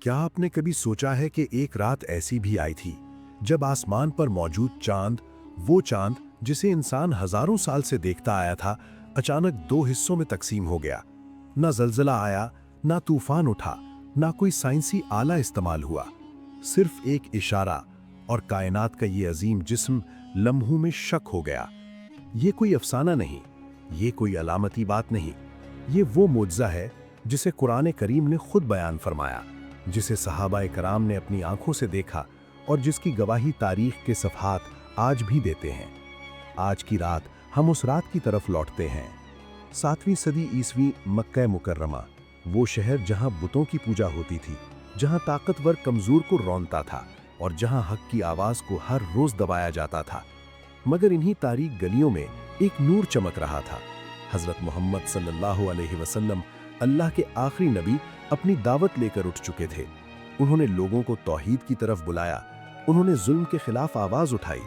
क्या आपने कभी सोचा है कि एक रात ऐसी भी आई थी जब आसमान पर मौजूद चांद, वो चांद जिसे इंसान हजारों साल से देखता आया था, अचानक दो हिस्सों में तकसीम हो गया। ना जलजला आया, ना तूफान उठा, ना कोई साइंसी आला इस्तेमाल हुआ। सिर्फ एक इशारा और कायनात का ये अजीम जिस्म लम्हों में शक हो गया। ये कोई अफसाना नहीं, ये कोई अलामती बात नहीं, ये वो मुअज्जा है जिसे कुरान करीम ने खुद बयान फरमाया, जिसे सहाबाए कराम ने अपनी आंखों से देखा और जिसकी गवाही तारीख के सफ़हात आज भी देते हैं। आज की रात हम उस रात की तरफ लौटते हैं। 7वीं सदी ईसवी मक्का मुकर्रमा, वो शहर जहां बुतों की पूजा होती थी, जहां ताकतवर कमजोर को रौंदता था और जहां हक की आवाज को हर रोज दबाया जाता था। मगर इन्हीं तारीक गलियों में एक नूर चमक रहा था। हजरत मोहम्मद सल्लल्लाहु अलैहि वसल्लम, अल्लाह के आखिरी नबी, अपनी दावत लेकर उठ चुके थे। उन्होंने लोगों को तौहीद की तरफ बुलाया, उन्होंने जुल्म के खिलाफ आवाज उठाई,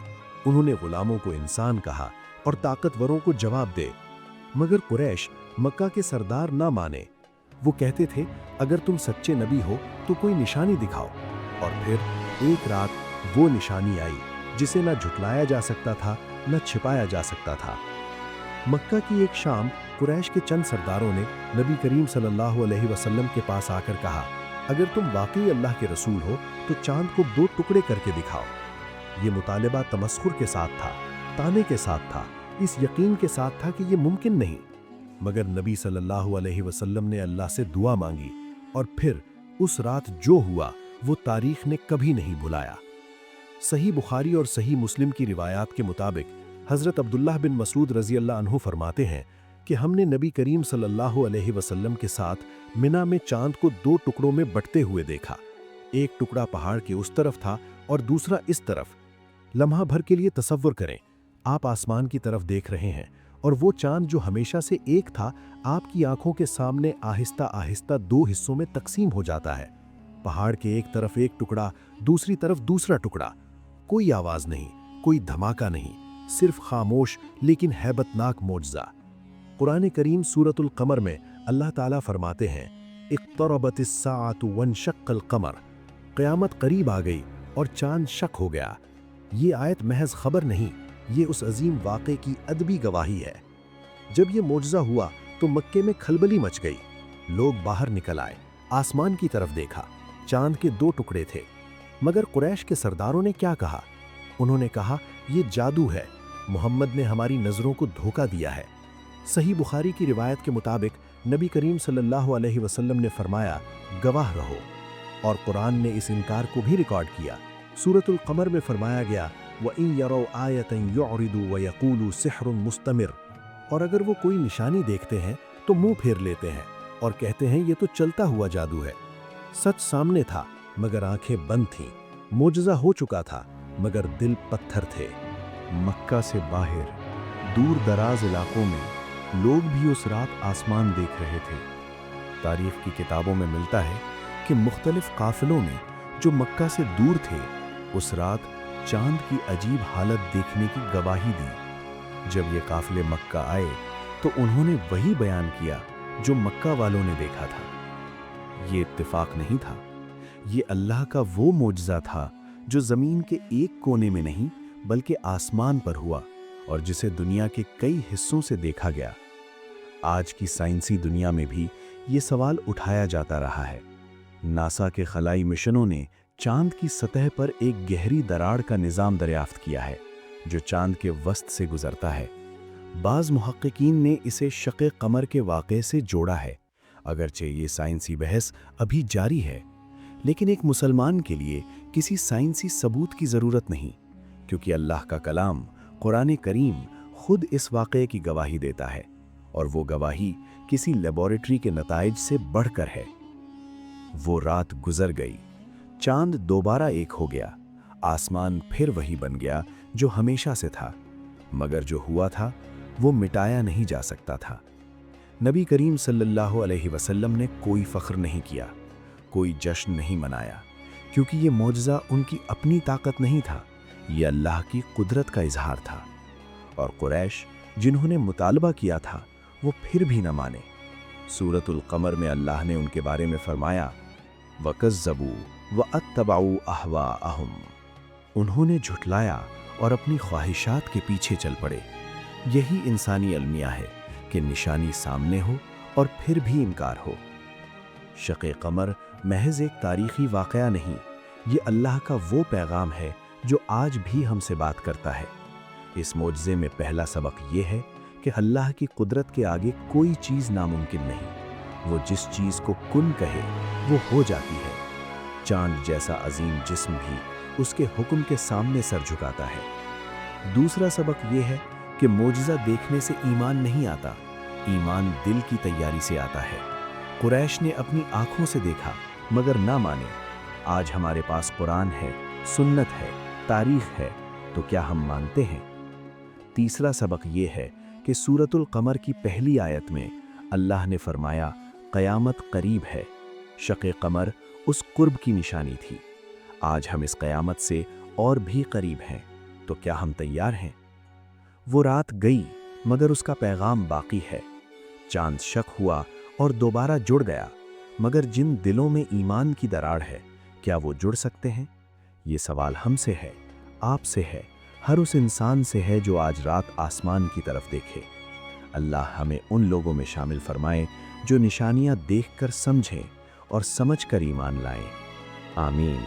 उन्होंने गुलामों को इंसान कहा और ताकतवरों को जवाब दे। मगर कुरैश, मक्का के सरदार ना माने। वो कहते थे, अगर तुम सच्चे नबी हो तो कोई निशानी दिखाओ। और फिर एक रात वो निशानी आई जिसे ना झुटलाया जा सकता था, न छिपाया जा सकता था। मक्का की एक शाम कुरैश के चंद सरदारों ने नबी करीम सल्लल्लाहु अलैहि वसल्लम के पास आकर कहा, अगर तुम वाकई अल्लाह के रसूल हो तो चांद को 2 टुकड़े करके दिखाओ। ये मुतालिबा तमस्खुर के साथ था, ताने के साथ था, इस यकीन के साथ था कि ये मुमकिन नहीं। मगर नबी सल्लल्लाहु अलैहि वसल्लम ने अल्लाह से दुआ मांगी और फिर उस रात जो हुआ वो तारीख ने कभी नहीं भुलाया। सही बुखारी और सही मुस्लिम की रिवायात के मुताबिक हज़रत अब्दुल्लाह बिन मसूद रज़ी अल्लाह अन्हु फरमाते हैं कि हमने नबी करीम सल्लल्लाहु अलैहि वसल्लम के साथ मिना में चांद को 2 टुकड़ों में बंटते हुए देखा। एक टुकड़ा पहाड़ के उस तरफ था और दूसरा इस तरफ। लम्हा भर के लिए तसव्वुर करें, आप आसमान की तरफ देख रहे हैं और वो चांद जो हमेशा से एक था, आपकी आंखों के सामने आहिस्ता आहिस्ता 2 हिस्सों में तकसीम हो जाता है। पहाड़ के एक तरफ एक टुकड़ा, दूसरी तरफ दूसरा टुकड़ा। कोई आवाज नहीं, कोई धमाका नहीं, सिर्फ खामोश लेकिन हैबतनाक मोजज़ा। कुरान करीम सूरतुल कमर में अल्लाह ताला फरमाते हैं, इक़्तरबतिस्साअतु वन्शक़्क़ल क़मर, क़यामत करीब आ गई और चांद शक हो गया। ये आयत महज खबर नहीं, ये उस अजीम वाक़े की अदबी गवाही है। जब ये मोजज़ा हुआ तो मक्के में खलबली मच गई। लोग बाहर निकल आए, आसमान की तरफ देखा, चांद के 2 टुकड़े थे। मगर कुरैश के सरदारों ने क्या कहा? उन्होंने कहा, ये जादू है, मोहम्मद ने हमारी नज़रों को धोखा दिया है। सही बुखारी की रिवायत के मुताबिक नबी करीम सल्लल्लाहु अलैहि वसल्लम ने फरमाया, गवाह रहो। और कुरान ने इस इनकार को भी रिकॉर्ड किया। सूरतुल कमर में फरमाया गया, वइन यरौ आयतन युरिदु व यक़ूलु सिहरुन मुस्तमिर, और अगर वो कोई निशानी देखते हैं तो मुंह फेर लेते हैं और कहते हैं ये तो चलता हुआ जादू है। सच सामने था मगर आंखें बंद थीं, मोजज़ा हो चुका था मगर दिल पत्थर थे। मक्का से बाहर दूर दराज इलाकों में लोग भी उस रात आसमान देख रहे थे। तारीख की किताबों में मिलता है कि मुख्तलिफ काफिलों ने जो मक्का से दूर थे उस रात चांद की अजीब हालत देखने की गवाही दी। जब ये काफिले मक्का आए तो उन्होंने वही बयान किया जो मक्का वालों ने देखा था। ये इत्तेफाक नहीं था, ये अल्लाह का वो मोजज़ा था जो ज़मीन के एक कोने में नहीं बल्कि आसमान पर हुआ और जिसे दुनिया के कई हिस्सों से देखा गया। आज की साइंसी दुनिया में भी ये सवाल उठाया जाता रहा है। नासा के खलाई मिशनों ने चांद की सतह पर एक गहरी दरार का निज़ाम दरियाफ्त किया है जो चांद के वस्त से गुजरता है। बाज़ मुहक्किकीन ने इसे शक़े कमर के वाक़े से जोड़ा है। अगरचे ये साइंसी बहस अभी जारी है, लेकिन एक मुसलमान के लिए किसी साइंसी सबूत की ज़रूरत नहीं, क्योंकि अल्लाह का कलाम कुरान करीम खुद इस वाक़े की गवाही देता है और वो गवाही किसी लेबोरेटरी के नताइज से बढ़कर है। वो रात गुजर गई, चांद दोबारा एक हो गया, आसमान फिर वही बन गया जो हमेशा से था, मगर जो हुआ था वो मिटाया नहीं जा सकता था। नबी करीम सल्लल्लाहु अलैहि वसल्लम ने कोई फ़ख्र नहीं किया, कोई जश्न नहीं मनाया, क्योंकि ये मोजज़ा उनकी अपनी ताकत नहीं था, ये अल्लाह की कुदरत का इजहार था। और कुरैश जिन्होंने मुतालबा किया था वो फिर भी न माने। सूरतुल कमर में अल्लाह ने उनके बारे में फरमाया, वकज़्ज़बू वअत्तबऊ अहवाअहुम। उन्होंने झुठलाया और अपनी ख्वाहिशात के पीछे चल पड़े। यही इंसानी अलमिया है कि निशानी सामने हो और फिर भी इनकार हो। शक़े क़मर महज एक तारीख़ी वाक़या नहीं, ये अल्लाह का वो पैगाम है जो आज भी हमसे बात करता है। इस मोजज़े में पहला सबक ये है कि अल्लाह की कुदरत के आगे कोई चीज़ नामुमकिन नहीं। वो जिस चीज़ को कुन कहे वो हो जाती है। चांद जैसा अजीम जिस्म भी उसके हुक्म के सामने सर झुकाता है। दूसरा सबक ये है कि मोजज़ा देखने से ईमान नहीं आता, ईमान दिल की तैयारी से आता है। कुरैश ने अपनी आंखों से देखा मगर ना माने। आज हमारे पास कुरान है, सुन्नत है, तारीख है, तो क्या हम मानते हैं? तीसरा सबक ये है कि सूरतुल क़मर की पहली आयत में अल्लाह ने फरमाया क़यामत करीब है। शक़े क़मर उस कुर्ब की निशानी थी। आज हम इस क़यामत से और भी करीब हैं, तो क्या हम तैयार हैं? वो रात गई मगर उसका पैगाम बाकी है। चांद शक हुआ और दोबारा जुड़ गया, मगर जिन दिलों में ईमान की दरार है, क्या वो जुड़ सकते हैं? ये सवाल हमसे है, आपसे है, हर उस इंसान से है जो आज रात आसमान की तरफ देखे। अल्लाह हमें उन लोगों में शामिल फरमाए जो निशानियां देखकर समझें और समझकर ईमान लाएं। आमीन।